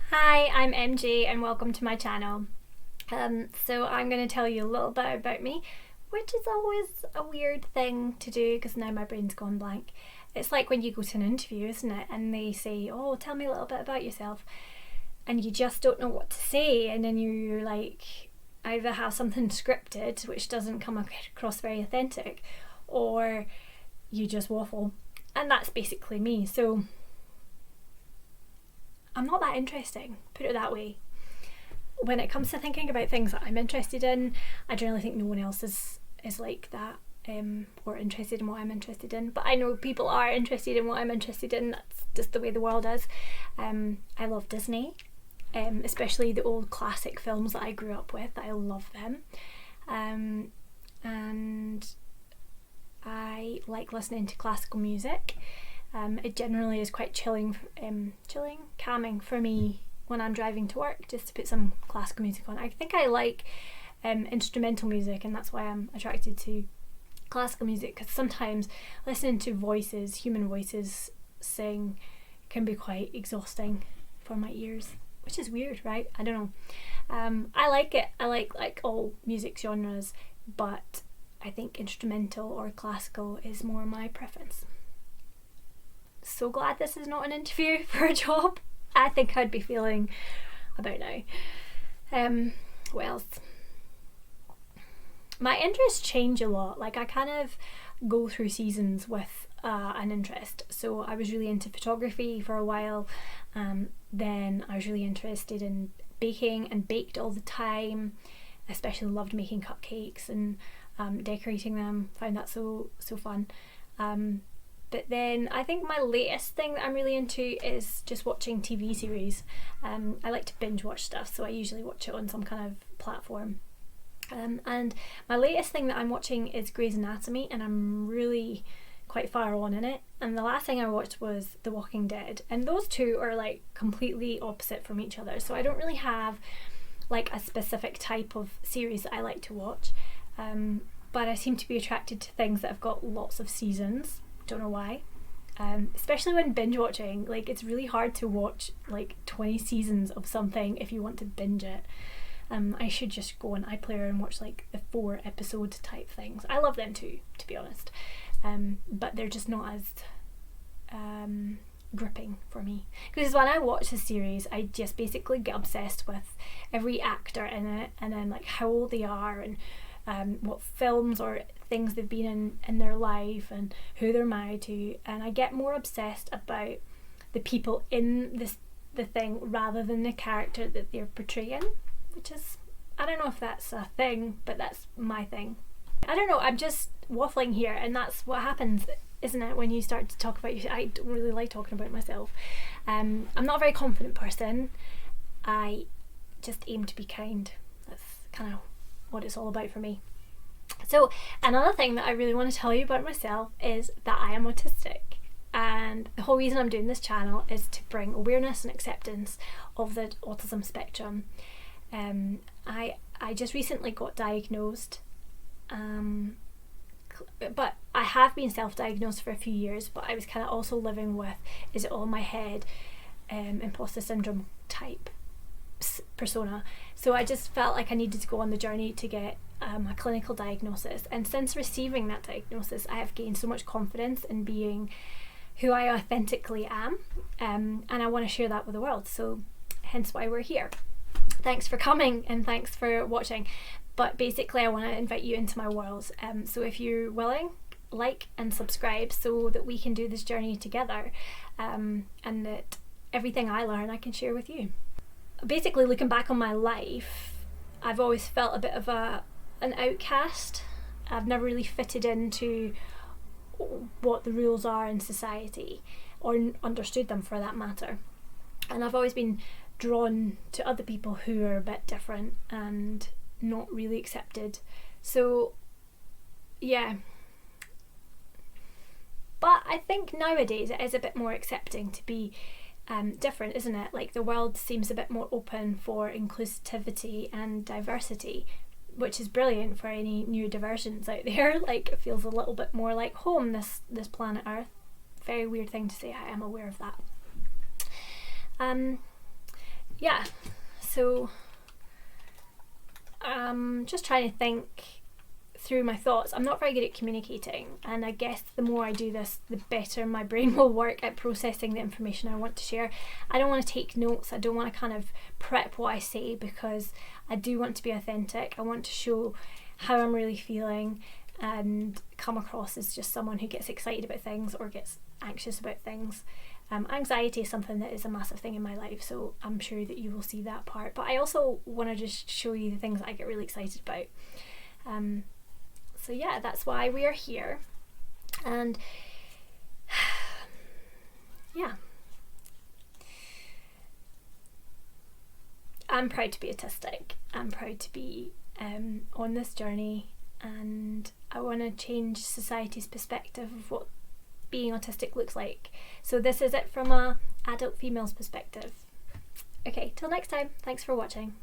Hi, I'm MJ and welcome to my channel. So I'm going to tell you a little bit about me, which is always a weird thing to do because now my brain's gone blank. It's like when you go to an interview, isn't it? And they say, oh, tell me a little bit about yourself. And you just don't know what to say. And then you're like, either have something scripted, which doesn't come across very authentic, or you just waffle. And that's basically me. So I'm not that interesting, put it that way. When it comes to thinking about things that I'm interested in, I generally think no one else is like that, or interested in what I'm interested in. But I know people are interested in what I'm interested in. That's just the way the world is. I love Disney, especially the old classic films that I grew up with. I love them. And I like listening to classical music. It generally is quite calming for me when I'm driving to work, just to put some classical music on. I think I like instrumental music, and that's why I'm attracted to classical music, because sometimes listening to human voices sing can be quite exhausting for my ears, which is weird, right? I don't know. I like it. I like all music genres, but I think instrumental or classical is more my preference. So glad this is not an interview for a job. I think I'd be feeling about now. What else? My interests change a lot. Like, I kind of go through seasons with an interest. So I was really into photography for a while. Then I was really interested in baking and baked all the time. I especially loved making cupcakes and decorating them. Found that so fun. But then I think my latest thing that I'm really into is just watching TV series. I like to binge watch stuff, so I usually watch it on some kind of platform. And my latest thing that I'm watching is Grey's Anatomy, and I'm really quite far on in it. And the last thing I watched was The Walking Dead, and those two are like completely opposite from each other. So I don't really have like a specific type of series that I like to watch. But I seem to be attracted to things that have got lots of seasons. Don't know why. Especially when binge watching, like, it's really hard to watch like 20 seasons of something if you want to binge it. I should just go on iPlayer and watch like the 4 episode type things. I love them too, to be honest, but they're just not as gripping for me, because when I watch a series I just basically get obsessed with every actor in it, and then like how old they are, and what films or things they've been in their life, and who they're married to, and I get more obsessed about the people in the thing rather than the character that they're portraying, which is, I don't know if that's a thing, but that's my thing. I don't know, I'm just waffling here, and that's what happens, isn't it, when you start to talk about yourself. I don't really like talking about myself. I'm not a very confident person. I just aim to be kind. That's kind of what it's all about for me. So another thing that I really want to tell you about myself is that I am autistic, and the whole reason I'm doing this channel is to bring awareness and acceptance of the autism spectrum. I just recently got diagnosed, but I have been self-diagnosed for a few years, but I was kind of also living with, is it all in my head, imposter syndrome type persona. So I just felt like I needed to go on the journey to get a clinical diagnosis, and since receiving that diagnosis I have gained so much confidence in being who I authentically am, and I want to share that with the world, so hence why we're here. Thanks for coming and thanks for watching, but basically I want to invite you into my world, so if you're willing, like and subscribe so that we can do this journey together, and that everything I learn I can share with you. Basically, looking back on my life, I've always felt a bit of an outcast. I've never really fitted into what the rules are in society, or understood them for that matter. And I've always been drawn to other people who are a bit different and not really accepted. So, yeah. But I think nowadays it is a bit more accepting to be different, isn't it? Like, the world seems a bit more open for inclusivity and diversity, which is brilliant for any neurodivergents out there. Like, it feels a little bit more like home, this planet Earth. Very weird thing to say, I am aware of that. yeah, so just trying to think through my thoughts. I'm not very good at communicating, and I guess the more I do this, the better my brain will work at processing the information I want to share. I don't want to take notes, I don't want to kind of prep what I say, because I do want to be authentic. I want to show how I'm really feeling and come across as just someone who gets excited about things or gets anxious about things. Anxiety is something that is a massive thing in my life, so I'm sure that you will see that part, but I also want to just show you the things that I get really excited about. So yeah, that's why we are here. And yeah, I'm proud to be autistic. I'm proud to be on this journey, and I want to change society's perspective of what being autistic looks like. So this is it from a adult female's perspective. Okay, till next time, thanks for watching.